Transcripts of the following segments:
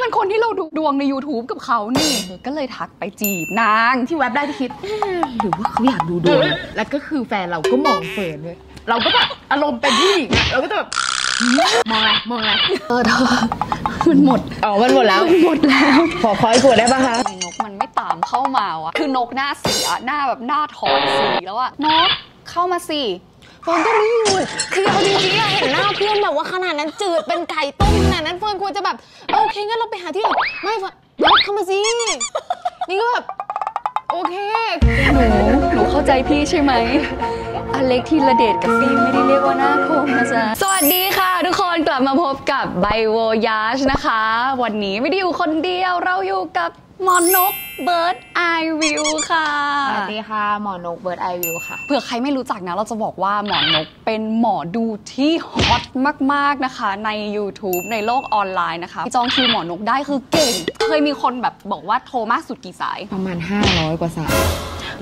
มันคนที่เราดูดวงใน YouTube กับเขานี่ก็เลยทักไปจีบนางที่แวบได้ที่คิดหรือว่าเขาอยากดูดวงแล้วก็คือแฟนเราก็มองเฟิร์นเลยเราก็แบบอารมณ์เป็นผู้หญิงอะเราก็จะแบบมองอะไรเธอมันหมดมันหมดแล้วขออีกขวดได้ปะคะนกมันไม่ตามเข้ามาวะคือนกหน้าเสียหน้าแบบหน้าถอดสีแล้วอะนกเข้ามาสิเฟิร์นก็ไม่หยุดคือเอาจริงๆเห็นหน้าเพื่อนแบบว่าขนาดนั้นจืดเป็นไก่ต้มขนาดนั้นเฟิร์นควรจะแบบโอเคงั้นเราไปหาที่อื่นไม่เฟิร์นนกเข้ามาสินี่ก็แบบโอเคหนูเข้าใจพี่ใช่ไหมอเล็กธีรเดชกับฟิล์มไม่ได้เรียกว่าหน้าคมนะจ๊ะสวัสดีค่ะทุกคนกลับมาพบกับไบโวยาชนะคะวันนี้ไม่ได้อยู่คนเดียวเราอยู่กับหมอนกเบิร์ดไอวิวค่ะสวัสดีค่ะหมอนกเบิร์ดไอวิวค่ะเผื่อใครไม่รู้จักนะเราจะบอกว่าหมอนกเป็นหมอดูที่ฮอตมากๆนะคะใน YouTube ในโลกออนไลน์นะคะจองคิวหมอนกได้คือเก่งเคยมีคนแบบบอกว่าโทรมากสุดกี่สายประมาณ500กว่าสาย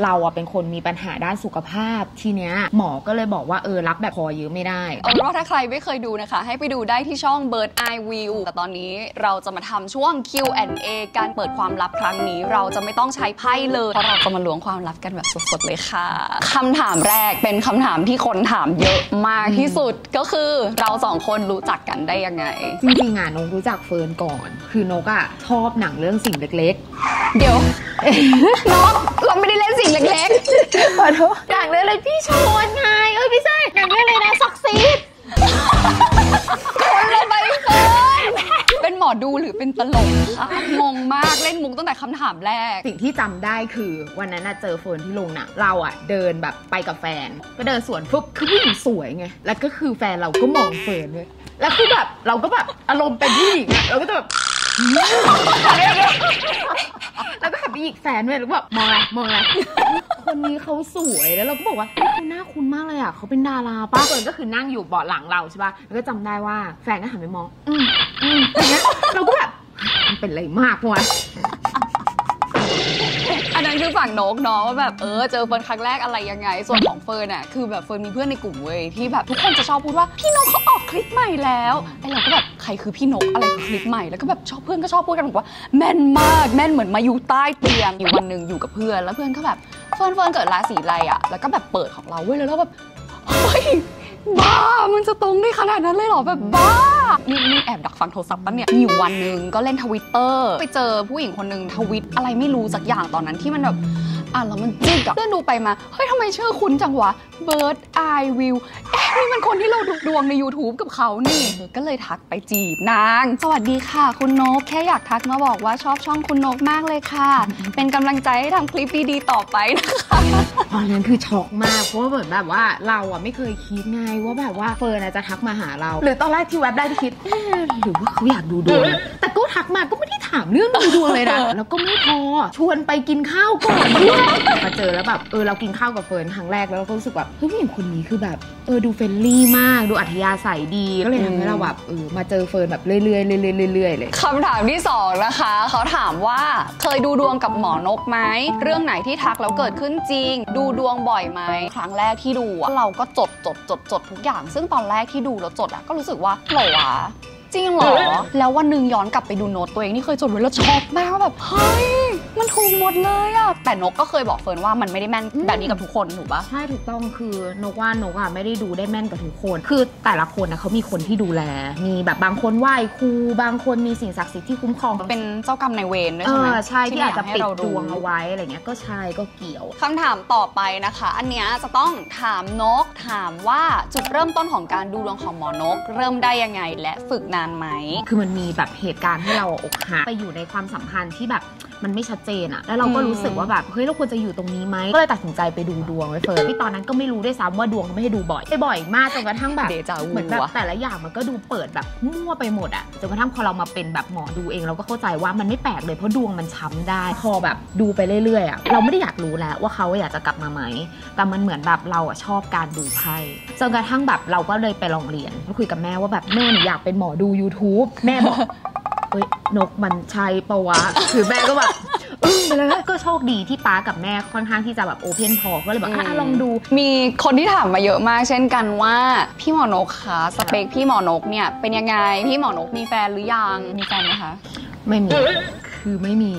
เราอะเป็นคนมีปัญหาด้านสุขภาพทีเนี้ยหมอก็เลยบอกว่ารับแบบพอเยอะไม่ได้ว่าถ้าใครไม่เคยดูนะคะให้ไปดูได้ที่ช่อง Bird Eye View แต่ตอนนี้เราจะมาทำช่วง Q&A การเปิดความลับครั้งนี้เราจะไม่ต้องใช้ไพ่เลยเพราะเราจะมาล้วงความลับกันแบบสดๆเลยค่ะคำถามแรกเป็นคำถามที่คนถามเยอะมากที่สุดก็คือเราสองคนรู้จักกันได้ยังไงจริงๆนกรู้จักเฟิร์นก่อนคือนกอะชอบหนังเรื่องสิ่งเล็กๆเดี๋ยวนกเราไม่ได้เล่นสิ่งเล็กๆขอโทษหนังเรื่องอะไรพี่ชวนไงไม่ใช่หนังเรื่องอะไรนะซักซีดคนละใบเฟิร์นเป็นหมอดูหรือเป็นตลกคะงงมากเล่นมุกตั้งแต่คำถามแรกสิ่งที่จำได้คือวันนั้นเจอเฟิร์นที่โรงหนังเราเดินแบบไปกับแฟนก็เดินสวนปุ๊บคือผู้หญิงสวยไงแล้วก็คือแฟนเราก็มองเฟิร์นเลยแล้วคือแบบเราก็แบบอารมณ์เป็นผู้หญิงเราก็จะแบบแล้วก็หันไปอีกแฟนด้วยแล้วแบบมองอะไรคนนี้เขาสวยแล้วเราก็บอกว่าเขาหน้าคุ้นมากเลยเขาเป็นดาราป้าเฟิร์นก็คือนั่งอยู่เบาะหลังเราใช่ป่ะแล้วก็จำได้ว่าแฟนก็หันไปมองอย่างเงี้ยเราก็แบบมันเป็นอะไรมากวะอันนั้นคือฝั่งนกเนาะว่าแบบเจอเฟิร์นครั้งแรกอะไรยังไงส่วนของเฟิร์นคือแบบเฟิร์นมีเพื่อนในกลุ่มเว้ยที่แบบทุกคนจะชอบพูดว่าพี่นกเขาออกคลิปใหม่แล้วไอ้เราก็แบบใครคือพี่นกอะไรคือคลิปใหม่แล้วก็แบบชอบเพื่อนก็ชอบพูดกันบอกว่าแม่นมากแม่นเหมือนมาอยู่ใต้เตียงอยู่วันหนึ่งอยู่กับเพื่อนแล้วเพื่อนก็แบบเฟิร์นเกิดราศีอะไรแล้วก็แบบเปิดของเราเว้ยแล้วแบบเฮ้ยบ้ามันจะตรงได้ขนาดนั้นเลยเหรอแบบบ้านี่แอบดักฟังโทรศัพท์ปะเนี่ยมีอยู่วันหนึ่งก็เล่น Twitter ไปเจอผู้หญิงคนหนึ่งทวิตอะไรไม่รู้สักอย่างตอนนั้นที่มันแบบแล้วมันจิ๊กเลื่อนดูไปมาเฮ้ยทำไมชื่อคุ้นจังวะ Bird Eye View นี่มันคนที่เราดูดวงใน YouTube กับเขานี่ก็เลยทักไปจีบนางสวัสดีค่ะคุณนกแค่อยากทักมาบอกว่าชอบช่องคุณนกมากเลยค่ะเป็นกำลังใจให้ทำคลิปดีๆต่อไปนะคะตอนนั้นคือช็อกมากเพราะว่าเหมือนแบบว่าเราไม่เคยคิดไงว่าแบบว่าเฟิร์นจะทักมาหาเราหรือตอนแรกที่แวบได้ที่คิดหรือว่าเขาอยากดูดวงแต่ก็ทักมาก็ไม่ได้ถามเรื่องดูดวงเลยนะแล้วก็ไม่พอชวนไปกินข้าวก่อนมาเจอแล้วแบบเรากินข้าวกับเฟิร์นครั้งแรกแล้วเราก็รู้สึกแบบเฮ้ยผู้หญิงคนนี้คือแบบดูเฟรนลี่มากดูอัธยาศัยดีก็เลยทำให้เราแบบมาเจอเฟิร์นแบบเรื่อยๆเรื่อยๆเลยคำถามที่2นะคะเขาถามว่าเคยดูดวงกับหมอนกไหมเรื่องไหนที่ทักแล้วเกิดขึ้นจริงดูดวงบ่อยไหมครั้งแรกที่ดูเราก็จดทุกอย่างซึ่งตอนแรกที่ดูแล้วจดก็รู้สึกว่าเหรอวะจริงเหรอแล้ววันหนึ่งย้อนกลับไปดูโน้ตตัวเองที่เคยจดไว้แล้วช็อกมากว่าแบบเฮ้ยมันถูกหมดเลยแต่นกก็เคยบอกเฟิร์นว่ามันไม่ได้แม่นแบบนี้กับทุกคนถูกปะใช่ถูกต้องคือนกว่านกไม่ได้ดูได้แม่นกับทุกคนคือแต่ละคนเขามีคนที่ดูแลมีแบบบางคนไหว้ครูบางคนมีสิ่งศักดิ์สิทธิ์ที่คุ้มครองเป็นเจ้ากรรมนายเวรด้วยใช่ไหมใช่ที่อาจจะปิดดวงเอาไว้อะไรเงี้ยก็ใช่ก็เกี่ยวคำถามต่อไปนะคะอันเนี้ยจะต้องถามนกถามว่าจุดเริ่มต้นของการดูดวงของหมอนกเริ่มได้ยังไงและฝึกนานไหมคือมันมีแบบเหตุการณ์ให้เราอกหักไปอยู่ในความสัมพันธ์ที่แบบมันไม่ชัดเจนแล้วเราก็รู้สึกว่าแบบเฮ้ยเราควรจะอยู่ตรงนี้ไหมก็เลยตัดสินใจไปดูดวงไว้เฟิร์นที่ตอนนั้นก็ไม่รู้ด้วยซ้ำว่าดวงเขาไม่ให้ดูบ่อยมากจนกระทั่งแบบเหมือนแบบแต่ละอย่างมันก็ดูเปิดแบบมั่วไปหมดจนกระทั่งพอเรามาเป็นแบบหมอดูเองเราก็เข้าใจว่ามันไม่แปลกเลยเพราะดวงมันช้ำได้พอแบบดูไปเรื่อยๆเราไม่ได้อยากรู้แล้วว่าเขาอยากจะกลับมาไหมแต่มันเหมือนแบบเราชอบการดูไพ่จนกระทั่งแบบเราก็เลยไปลองเรียนคุยกับแม่ว่าแบบแม่หนูอยากเป็นหมอดู YouTube แม่บอกนกมันใช่ปะวะคือแม่ก็แบบ ไปเลยก็โชคดีที่ป้ากับแม่ค่อนข้างที่จะแบบโอเพนพอก็เลยแบบลองดูมีคนที่ถามมาเยอะมากเช่นกันว่าพี่หมอนกคะสเปคพี่หมอนกเนี่ยเป็นยังไงพี่หมอนกมีแฟนหรือยังมีแฟนไหมคะไม่มีคือไม่มี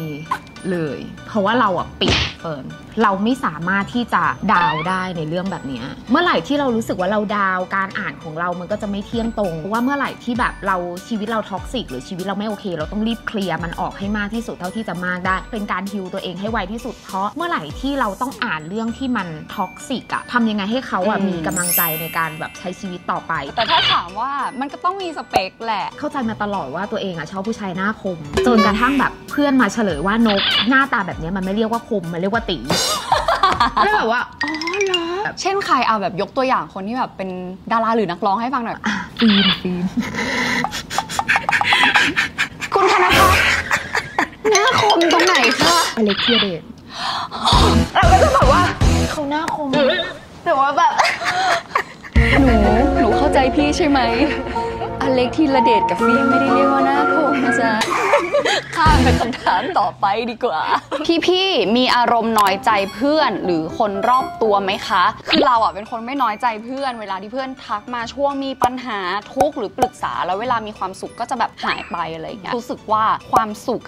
เลยเพราะว่าเราอะปิดเฟิร์นเราไม่สามารถที่จะดาวได้ในเรื่องแบบนี้เมื่อไหร่ที่เรารู้สึกว่าเราดาวการอ่านของเรามันก็จะไม่เที่ยงตรงว่าเมื่อไหร่ที่แบบเราชีวิตเราท็อกซิกหรือชีวิตเราไม่โอเคเราต้องรีบเคลียร์มันออกให้มากที่สุดเท่าที่จะมากได้เป็นการฮีลตัวเองให้ไวที่สุดเพราะเมื่อไหร่ที่เราต้องอ่านเรื่องที่มันท็อกซิกอะทำยังไงให้เขาอะมีกำลังใจในการแบบใช้ชีวิตต่อไปแต่ถ้าถามว่ามันก็ต้องมีสเปคแหละเข้าใจมาตลอดว่าตัวเองอะชอบผู้ชายหน้าคมจนกระทั่งแบบเพื่อนมาเฉลยว่านกหน้าตาแบบนี้มันไม่เรียกว่าคมมันเรียกว่าตีไม่แบบว่าอ๋อเหรอเช่นใครเอาแบบยกตัวอย่างคนที่แบบเป็นดาราหรือนักร้องให้ฟังหน่อยฟิล์มคุณธนภัทรหน้าคมตรงไหนคะอเล็กธีรเดชเราก็จะบอกว่าเขาหน้าคมแต่ว่าแบบหนูเข้าใจพี่ใช่ไหมอเล็กธีรเดชกับฟิล์มไม่ได้เรียกว่าหน้าคมนะจ๊ะข้ามไปคำถามต่อไปดีกว่าพี่มีอารมณ์น้อยใจเพื่อนหรือคนรอบตัวไหมคะคือเราเป็นคนไม่น้อยใจเพื่อนเวลาที่เพื่อนทักมาช่วงมีปัญหาทุกข์หรือปรึกษาแล้วเวลามีความสุขก็จะแบบหายไปอะไรอย่างเงี้ยรู้สึกว่าความสุข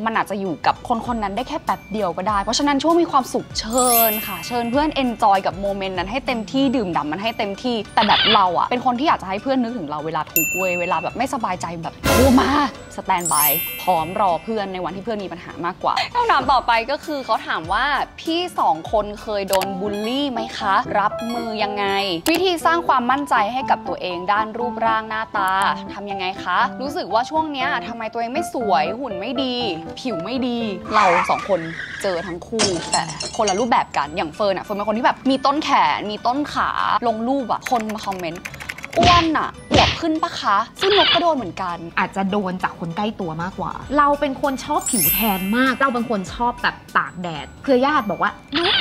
มันอาจจะอยู่กับคนนั้นได้แค่แป๊บเดียวก็ได้เพราะฉะนั้นช่วงมีความสุขเชิญค่ะเชิญเพื่อนเอนจอยกับโมเมนต์นั้นให้เต็มที่ดื่มด่ำมันให้เต็มที่แต่แบบเราเป็นคนที่อยากจะให้เพื่อนนึกถึงเราเวลาทุกข์เวลาแบบไม่สบายใจแบบโทรมาสแตนบายพร้อมรอเพื่อนในวันที่เพื่อนมีปัญหามากกว่าคำถามต่อไปก็คือเขาถามว่าพี่2คนเคยโดนบูลลี่ไหมคะรับมือยังไงวิธีสร้างความมั่นใจให้กับตัวเองด้านรูปร่างหน้าตาทำยังไงคะรู้สึกว่าช่วงเนี้ยทำไมตัวเองไม่สวยหุ่นไม่ดีผิวไม่ดีเรา2คนเจอทั้งคู่แต่คนละรูปแบบกันอย่างเฟิร์นเป็นคนที่แบบมีต้นแขนมีต้นขาลงรูปคนมาคอมเมนต์อ้วนอวบขึ้นปะคะซึ่งนกก็โดนเหมือนกันอาจจะโดนจากคนใกล้ตัวมากกว่าเราเป็นคนชอบผิวแทนมากเราเป็นคนชอบแบบตากแดดเพื่อญาติบอกว่านก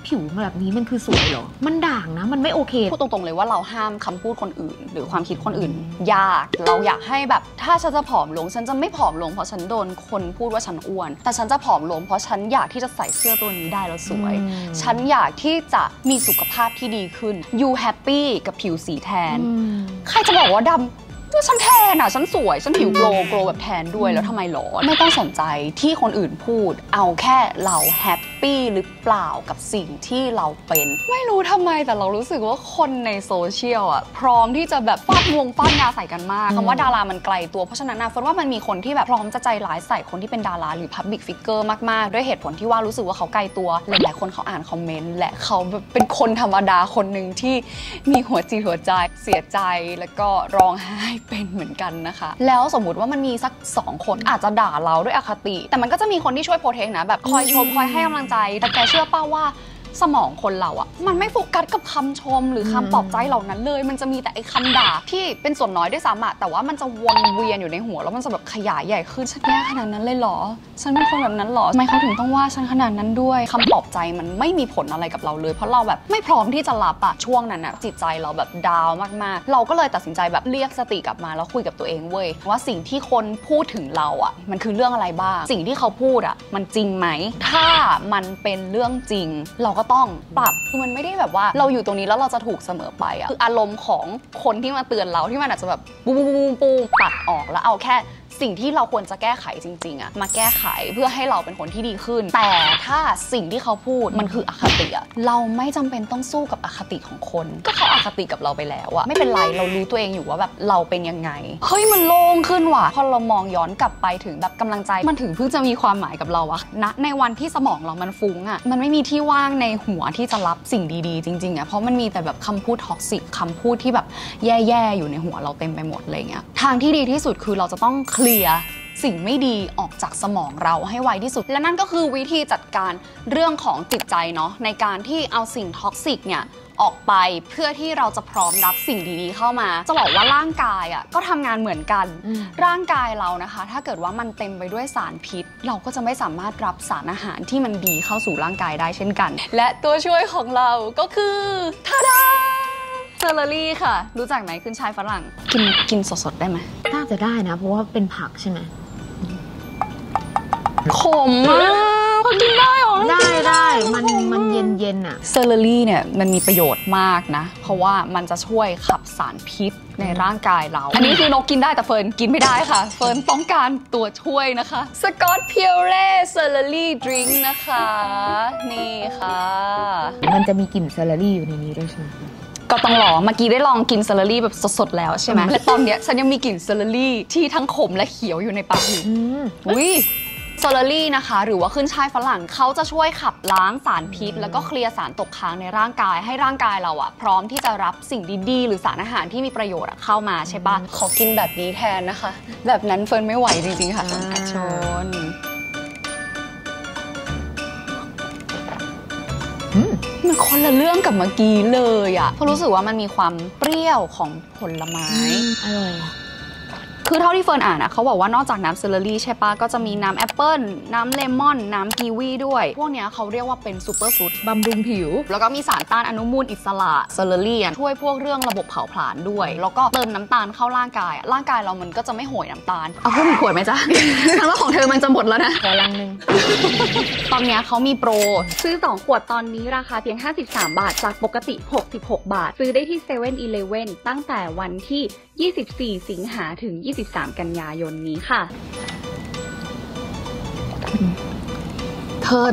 ผิวแบบนี้มันคือสวยเหรอมันด่างนะมันไม่โอเคพูดตรงๆเลยว่าเราห้ามคำพูดคนอื่นหรือความคิดคนอื่นยากเราอยากให้แบบถ้าฉันจะผอมลงฉันจะไม่ผอมลงเพราะฉันโดนคนพูดว่าฉันอ้วนแต่ฉันจะผอมลงเพราะฉันอยากที่จะใส่เสื้อตัวนี้ได้แล้วสวยฉันอยากที่จะมีสุขภาพที่ดีขึ้น you happy กับผิวสีแทนใครจะบอกว่าดำฉันแทนฉันสวยฉันผิวโกลแบบแทนด้วยแล้วทำไมหรอไม่ต้องสนใจที่คนอื่นพูดเอาแค่เราแฮปปี้หรือเปล่ากับสิ่งที่เราเป็นไม่รู้ทำไมแต่เรารู้สึกว่าคนในโซเชียลพร้อมที่จะแบบฟาดยาใส่กันมากคำว่าดารามันไกลตัวเพราะฉะนั้นเฟิร์นว่ามันมีคนที่แบบพร้อมจะใจร้ายใส่คนที่เป็นดาราหรือ Public Figure มากๆด้วยเหตุผลที่ว่ารู้สึกว่าเขาไกลตัวหลายๆคนเขาอ่านคอมเมนต์และเขาเป็นคนธรรมดาคนหนึ่งที่มีหัวจิตหัวใจเสียใจแล้วก็ร้องไห้เป็นเหมือนกันนะคะแล้วสมมุติว่ามันมีสัก2คนอาจจะด่าเราด้วยอคติแต่มันก็จะมีคนที่ช่วยโปรเทคนะแบบคอยชมคอยให้กำลังใจแต่แกเชื่อป่าวว่าสมองคนเรามันไม่โฟกัสกับคำชมหรือคำปลอบใจเหล่านั้นเลยมันจะมีแต่ไอ้คำด่าที่เป็นส่วนน้อยด้วยซ้ำแต่ว่ามันจะวนเวียนอยู่ในหัวแล้วมันจะแบบขยายใหญ่ขึ้นฉันแย่ขนาดนั้นเลยเหรอฉันเป็นคนแบบนั้นเหรอทำไมเขาถึงต้องว่าฉันขนาดนั้นด้วยคำปลอบใจมันไม่มีผลอะไรกับเราเลยเพราะเราแบบไม่พร้อมที่จะรับช่วงนั้นจิตใจเราแบบดาวมากๆเราก็เลยตัดสินใจแบบเรียกสติกลับมาแล้วคุยกับตัวเองเว้ยว่าสิ่งที่คนพูดถึงเรามันคือเรื่องอะไรบ้างสิ่งที่เขาพูดมันจริงไหมถ้ามันเป็นเรื่องจริงเราก็ต้องปรับคือมันไม่ได้แบบว่าเราอยู่ตรงนี้แล้วเราจะถูกเสมอไปคืออารมณ์ของคนที่มาเตือนเราที่มันอาจจะแบบปูตัดออกแล้วเอาแค่สิ่งที่เราควรจะแก้ไขจริงๆมาแก้ไขเพื่อให้เราเป็นคนที่ดีขึ้นแต่ถ้าสิ่งที่เขาพูดมันคืออคติเราไม่จำเป็นต้องสู้กับอคติของคนก็เขาอคติกับเราไปแล้วไม่เป็นไรเรารู้ตัวเองอยู่ว่าแบบเราเป็นยังไงเฮ้ยมันโล่งขึ้นว่ะพอเรามองย้อนกลับไปถึงแบบกำลังใจมันถึงเพิ่งจะมีความหมายกับเราณในวันที่สมองเรามันฟุ้งมันไม่มีที่ว่างในหัวที่จะรับสิ่งดีๆจริงๆเพราะมันมีแต่แบบคำพูดท็อกซิกคำพูดที่แบบแย่ๆอยู่ในหัวเราเต็มไปหมดเลยทางที่ดีที่สุดคือเราจะต้องเคลียร์สิ่งไม่ดีออกจากสมองเราให้ไวที่สุดและนั่นก็คือวิธีจัดการเรื่องของจิตใจเนาะในการที่เอาสิ่งท็อกซิกออกไปเพื่อที่เราจะพร้อมรับสิ่งดีๆเข้ามาจะบอกว่าร่างกายก็ทำงานเหมือนกันร่างกายเรานะคะถ้าเกิดว่ามันเต็มไปด้วยสารพิษเราก็จะไม่สามารถรับสารอาหารที่มันดีเข้าสู่ร่างกายได้เช่นกันและตัวช่วยของเราก็คือทาดาเซอร์รี่ค่ะรู้จักไหมขึ้นช่ายฝรั่งกินสดๆได้ไหมน่าจะได้นะเพราะว่าเป็นผักใช่ไหมขมมาก เขากินได้หรอได้มันเย็นอ่ะเซอร์รี่เนี่ยมันมีประโยชน์มากนะเพราะว่ามันจะช่วยขับสารพิษในร่างกายเราอันนี้คือนกกินได้แต่เฟิร์นกินไม่ได้ค่ะเฟิร์นต้องการตัวช่วยนะคะสกอตเพียวเร่เซอร์รี่ดริงก์นะคะนี่ค่ะมันจะมีกลิ่นเซอร์รี่อยู่ในนี้ด้วยใช่ไหมก็ต้องลองเมื่อกี้ได้ลองกินเซอร์รี่แบบสดๆแล้วใช่ไหมและตอนเนี้ยฉันยังมีกลิ่นเซอร์รี่ที่ทั้งขมและเขียวอยู่ในปากอยู่อุ้ยเซอร์รี่นะคะหรือว่าขึ้นช่ายฝรั่งเขาจะช่วยขับล้างสารพิษแล้วก็เคลียร์สารตกค้างในร่างกายให้ร่างกายเราอะพร้อมที่จะรับสิ่งดีๆหรือสารอาหารที่มีประโยชน์เข้ามาใช่ปะขอกินแบบนี้แทนนะคะแบบนั้นเฟิร์นไม่ไหวจริงๆค่ะชนมันคนละเรื่องกับเมื่อกี้เลยอะเพราะรู้สึกว่ามันมีความเปรี้ยวของผลไม้อร่อยคือเท่าที่เฟิร์นอ่านนะเขาบอกว่านอกจากน้ำเซอร์รี่ใช่ปะก็จะมีน้ำแอปเปิ้ลน้ำเลมอนน้ำกีวีด้วยพวกเนี้ยเขาเรียกว่าเป็นซูเปอร์ฟรุตบำรุงผิวแล้วก็มีสารต้านอนุมูลอิสระเซอร์รี่ช่วยพวกเรื่องระบบเผาผลาญด้วยแล้วก็เติมน้ำตาลเข้าร่างกายเรามันก็จะไม่โหยน้ำตาลเอาเพิ่มอีกขวดไหมจ๊ะฉันว่าของเธอมันจะหมดแล้วนะขอลังนึงตอนนี้เขามีโปรซื้อ2ขวดตอนนี้ราคาเพียง53 บาทจากปกติ66 บาทซื้อได้ที่เซเว่นอีเลฟเว่นตั้งแต่วันที่24 สิงหาถึง23 กันยายนนี้ค่ะเธอ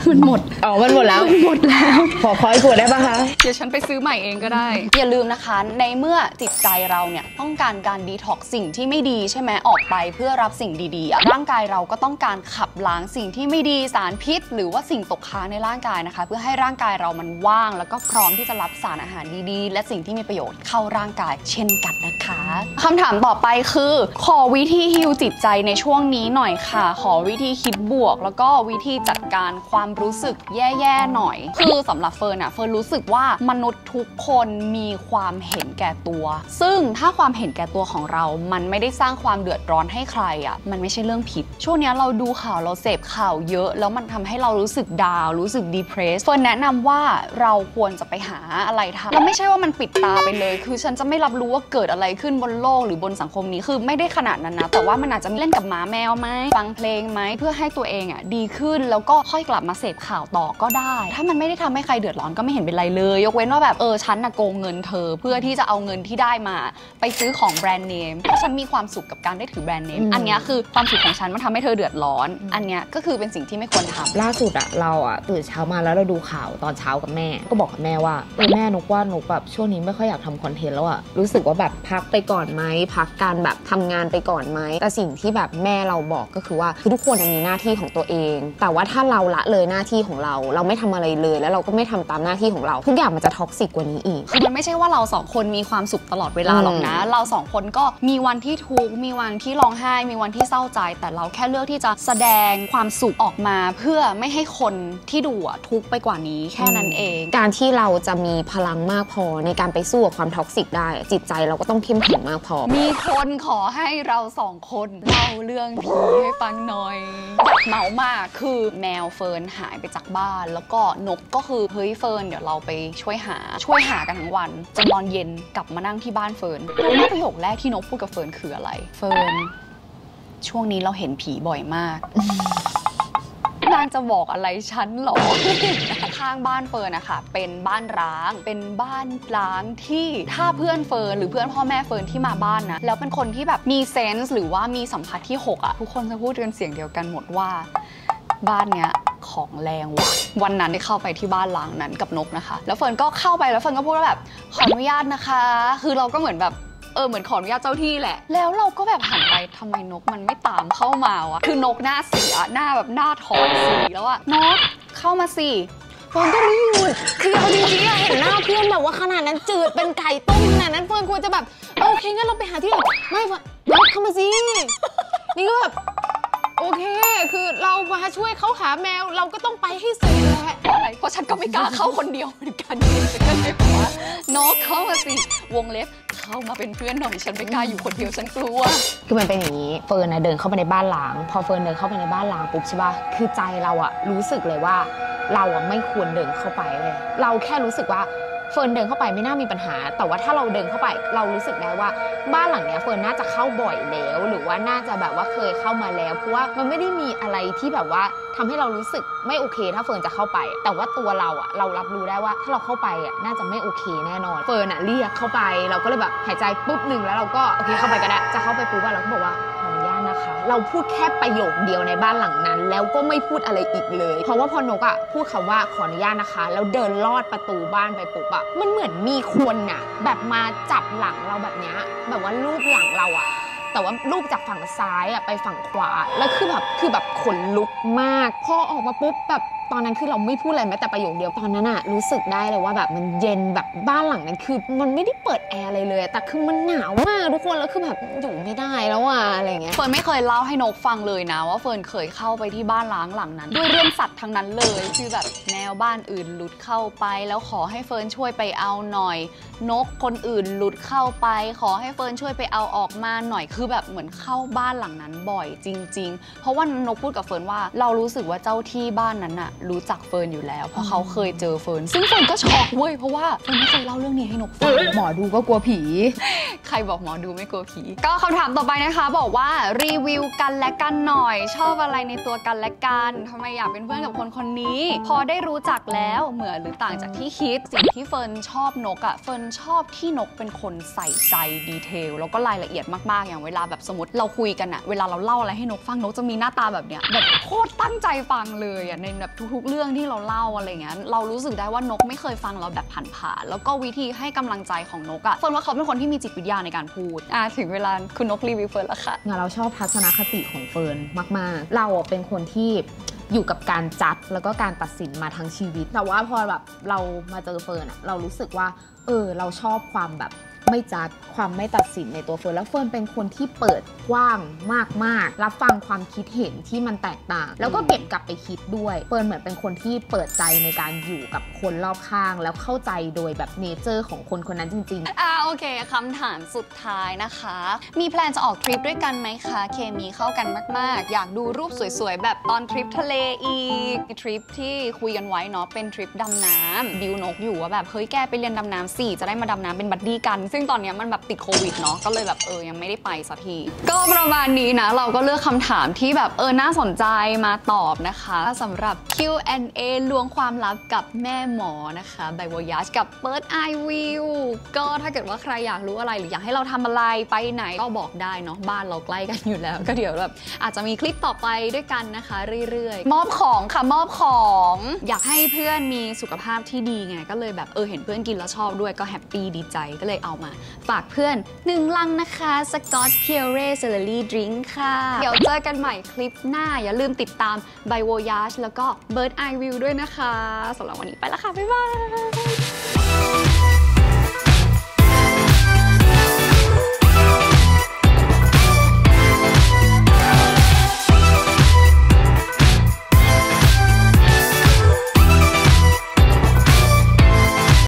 มันหมดมันหมดแล้วขออีกขวดได้ปะคะเดี๋ยวฉันไปซื้อใหม่เองก็ได้อย่าลืมนะคะในเมื่อจิตใจเราเนี่ยต้องการการดีท็อกซ์สิ่งที่ไม่ดีใช่ไหมออกไปเพื่อรับสิ่งดีๆร่างกายเราก็ต้องการขับล้างสิ่งที่ไม่ดีสารพิษหรือว่าสิ่งตกค้างในร่างกายนะคะเพื่อให้ร่างกายเรามันว่างแล้วก็พร้อมที่จะรับสารอาหารดีๆและสิ่งที่มีประโยชน์เข้าร่างกายเช่นกันนะคะคำถามต่อไปคือขอวิธีฮีลจิตใจในช่วงนี้หน่อยค่ะขอวิธีคิดบวกแล้วก็วิธีจัดการความรู้สึกแย่ๆหน่อยคือสำหรับเฟิร์นเฟิร์นรู้สึกว่ามนุษย์ทุกคนมีความเห็นแก่ตัวซึ่งถ้าความเห็นแก่ตัวของเรามันไม่ได้สร้างความเดือดร้อนให้ใครมันไม่ใช่เรื่องผิดช่วงนี้เราดูข่าวเราเสพข่าวเยอะแล้วมันทำให้เรารู้สึกดาวรู้สึกดีเพรสเฟิร์นแนะนำว่าเราควรจะไปหาอะไรทำแล้วไม่ใช่ว่ามันปิดตาไปเลยคือฉันจะไม่รับรู้ว่าเกิดอะไรขึ้นบนโลกหรือบนสังคมนี้คือไม่ได้ขนาดนั้นนะแต่ว่ามันอาจจะเล่นกับหมาแมวไหมฟังเพลงไหมเพื่อให้ตัวเองดีขึ้นแล้วก็ค่อยกลับมาเสพข่าวต่อก็ได้ถ้ามันไม่ได้ทำให้ใครเดือดร้อนก็ไม่เห็นเป็นไรเลยยกเว้นว่าแบบฉันโกงเงินเธอเพื่อที่จะเอาเงินที่ได้มาไปซื้อของแบรนด์เนมเพราะฉันมีความสุขกับการได้ถือแบรนด์เนมอันนี้คือความสุขของฉันมันทำให้เธอเดือดร้อนอันนี้ก็คือเป็นสิ่งที่ไม่ควรทำล่าสุดเราตื่นเช้ามาแล้วเราดูข่าวตอนเช้ากับแม่ก็บอกกับแม่ว่าแม่นกว่านกแบบช่วงนี้ไม่ค่อยอยากทำคอนเทนต์แล้วรู้สึกว่าแบบพักไปก่อนไหมพักการแบบทำงานไปก่อนไหมแต่สิ่งที่แบบแม่เราบอกก็คือว่าคือทุกคนมีหน้าที่ของตัวเองแต่ว่าถ้าเราละเลยหน้าที่ของเราไม่ทำอะไรเลยแล้วเราก็ไม่ทำตามหน้าที่ของเราทุกอย่างมันจะท็อกซิกกว่านี้อีกคือมันไม่ใช่ว่าเราสองคนมีความสุขตลอดเวลาหรอกนะเราสองคนก็มีวันที่ทุกข์มีวันที่ร้องไห้มีวันที่เศร้าใจแต่เราแค่เลือกที่จะแสดงความสุขออกมาเพื่อไม่ให้คนที่ดูทุกข์ไปกว่านี้แค่นั้นเองการที่เราจะมีพลังมากพอในการไปสู้กับความท็อกซิกได้จิตใจเราก็ต้องเข้มแข็งมากพอมีคนขอให้เราสองคนเล่าเรื่องผีให้ฟังหน่อยอยากเมามากคือแมวเฟิร์นหายไปจากบ้านแล้วก็นกก็คือเฮ้ยเฟิร์นเดี๋ยวเราไปช่วยหากันทั้งวันจนตอนเย็นกลับมานั่งที่บ้านเฟิร์นแล้วประโยคแรกที่นกพูดกับเฟิร์นคืออะไรเฟิร์นช่วงนี้เราเห็นผีบ่อยมากนางจะบอกอะไรฉันหรอข้างบ้านเฟิร์นนะคะเป็นบ้านร้างที่ถ้าเพื่อนเฟิร์นหรือเพื่อนพ่อแม่เฟิร์นที่มาบ้านนะแล้วเป็นคนที่แบบมีเซนส์หรือว่ามีสัมผัสที่6ทุกคนจะพูดกันเสียงเดียวกันหมดว่าบ้านเนี้ยของแรงว่ะวันนั้นได้เข้าไปที่บ้านล้างนั้นกับนกนะคะแล้วเฟิร์นก็เข้าไปแล้วเฟิร์นก็พูดว่าแบบขออนุญาตนะคะคือเราก็เหมือนแบบเหมือนขออนุญาตเจ้าที่แหละแล้วเราก็แบบหันไปทำไมนกมันไม่ตามเข้ามาวะคือนกหน้าเสียหน้าแบบหน้าถอดสีแล้วอะนกเข้ามาสิเฟิร์นก็ไม่หยุดคือเอาจริงๆเห็นหน้าเพื่อนแบบว่าขนาดนั้นจืดเป็นไก่ต้มขนาดนั้นเฟิร์นควรจะแบบโอเคงั้นเราไปหาที่อื่นไม่นกเข้ามาสินี่ก็แบบโอเคคือเรามาช่วยเขาหาแมวเราก็ต้องไปให้สุดแหละเพราะฉันก็ไม่กล้าเข้าคนเดียวเหมือนกันฉันก็เลยบอกว่านกเข้ามาสิวงเล็บเข้ามาเป็นเพื่อนหน่อยฉันไม่กล้าอยู่คนเดียวฉันกลัวคือมันเป็นอย่างนี้เฟิร์นเดินเข้าไปในบ้านล้างพอเฟิร์นเดินเข้าไปในบ้านล้างปุ๊บใช่ป่ะคือใจเรารู้สึกเลยว่าเราไม่ควรเดินเข้าไปเลยเราแค่รู้สึกว่า เฟิร์นเดินเข้าไปไม่น่ามีปัญหาแต่ว่าถ้าเราเดินเข้าไปเรารู้สึกได้ว่าบ้านหลังเนี้ยเฟิร์นน่าจะเข้าบ่อยแล้วหรือว่าน่าจะแบบว่าเคยเข้ามาแล้วเพราะว่ามันไม่ได้มีอะไรที่แบบว่าทำให้เรารู้สึกไม่โอเคถ้าเฟิร์นจะเข้าไปแต่ว่าตัวเราอะเรารับรู้ได้ว่าถ้าเราเข้าไปอะน่าจะไม่โอเคแน่นอนเฟิร์นอะเรียกเข้าไปเราก็เลยแบบหายใจปุ๊บหนึ่งแล้วเราก็โอเคเข้าไปก็ได้จะเข้าไปปุ๊บเราก็บอกว่าขออนุญาตนะคะเราพูดแค่ประโยคเดียวในบ้านหลังนั้นแล้วก็ไม่พูดอะไรอีกเลยเพราะว่าพอนกอะพูดคำว่าขออนุญาตนะคะแล้วเดินลอดประตูบ้านไปปุ๊บอะมันเหมือนมีคนอะแบบมาจับหลังเราแบบเนี้ยแบบว่าลูบหลังเราอะแต่ว่ารูปจากฝั่งซ้ายอะไปฝั่งขวาแล้วคือแบบขนลุกมากพอออกมาปุ๊บแบบตอนนั้นคือเราไม่พูดอะไรแม้แต่ประโยคเดียวตอนนั้นอะรู้สึกได้เลยว่าแบบมันเย็นแบบบ้านหลังนั้นคือมันไม่ได้เปิดแอร์อะไรเลยแต่คือมันหนาวมากทุกคนแล้วคือแบบอยู่ไม่ได้แล้วอะอะไรเงี้ยเฟิร์นไม่เคยเล่าให้นกฟังเลยนะว่าเฟิร์นเคยเข้าไปที่บ้านล้างหลังนั้นด้วยเรื่องสัตว์ทั้งนั้นเลยคือแบบแมวบ้านอื่นหลุดเข้าไปแล้วขอให้เฟิร์นช่วยไปเอาหน่อยนกคนอื่นหลุดเข้าไปขอให้เฟิร์นช่วยไปเอาออกมาหน่อยคือแบบเหมือนเข้าบ้านหลังนั้นบ่อยจริงๆเพราะว่านกพูดกับเฟิร์นว่าเรารู้สึกว่าเจ้าที่บ้านนั้นน่ะรู้จักเฟิร์นอยู่แล้วเพราะเขาเคยเจอเฟิร์นซึ่งเฟิร์นก็ช็อกเว้ยเพราะว่าเฟิร์นไม่เคยเล่าเรื่องนี้ให้นกฟังหมอดูก็กลัวผีใครบอกหมอดูไม่กลัวผีก็คำถามต่อไปนะคะบอกว่ารีวิวกันและกันหน่อยชอบอะไรในตัวกันและกันทำไมอยากเป็นเพื่อนกับคนคนนี้พอได้รู้จักแล้วเหมือนหรือต่างจากที่คิดสิ่งที่เฟิร์นชอบนกอะเฟิร์นชอบที่นกเป็นคนใส่ใจดีเทลแล้วก็รายละเอียดมากๆอย่างเวลาแบบสมมติเราคุยกันอะเวลาเราเล่าอะไรให้นกฟังนกจะมีหน้าตาแบบเนี้ยแบบโคตรตั้งใจฟังเลยอะในแบบทุกๆเรื่องที่เราเล่าอะไรเงี้ยเรารู้สึกได้ว่านกไม่เคยฟังเราแบบผ่านๆแล้วก็วิธีให้กำลังใจของนกอะเฟิร์นว่าเขาเป็นคนที่มีจิตวิทยาในการพูดถึงเวลาคุณนกรีวิวเฟิร์นแล้วค่ะเราชอบทัศนคติของเฟิร์นมากๆเราเป็นคนที่อยู่กับการจัดแล้วก็การตัดสินมาทั้งชีวิตแต่ว่าพอแบบเรามาเจอเฟิร์นอะเรารู้สึกว่าเราชอบความแบบไม่จัดความไม่ตัดสินในตัวเฟิร์นแล้วเฟิร์นเป็นคนที่เปิดกว้างมากๆรับฟังความคิดเห็นที่มันแตกต่างแล้วก็เก็บกลับไปคิดด้วยเฟิร์นเหมือนเป็นคนที่เปิดใจในการอยู่กับคนรอบข้างแล้วเข้าใจโดยแบบเนเจอร์ของคนคนนั้นจริงๆโอเคคำถามสุดท้ายนะคะมีแพลนจะออกทริปด้วยกันไหมคะเคมีเข้ากันมากๆอยากดูรูปสวยๆแบบตอนทริปทะเลอีกทริปที่คุยกันไว้เนาะเป็นทริปดำน้ำดิวนกอยู่ว่าแบบเฮ้ยแกไปเรียนดำน้ำสิจะได้มาดำน้ำเป็นบัดดี้กันซึ่งตอนนี้มันแบบติดโควิดเนาะก็เลยแบบยังไม่ได้ไปสักทีก็ประมาณนี้นะเราก็เลือกคำถามที่แบบน่าสนใจมาตอบนะคะสำหรับ Q&A ล้วงความลับกับแม่หมอนะคะby Voyage กับ Bird Eye View ก็ถ้าเกิดว่าใครอยากรู้อะไรหรืออยากให้เราทำอะไรไปไหนก็บอกได้เนาะบ้านเราใกล้กันอยู่แล้วก็เดี๋ยวแบบอาจจะมีคลิปต่อไปด้วยกันนะคะเรื่อยๆมอบของค่ะมอบของอยากให้เพื่อนมีสุขภาพที่ดีไงก็เลยแบบเห็นเพื่อนกินแล้วชอบด้วยก็แฮปปี้ดีใจก็เลยเอามาฝากเพื่อน1 ลังนะคะสกอตเพียเร่เซเลรี่ดริงค์ค่ะเดี๋ยวเจอกันใหม่คลิปหน้าอย่าลืมติดตาม by Voyage แล้วก็ Bird Eye View ด้วยนะคะสำหรับวันนี้ไปแล้วค่ะบ๊ายบาย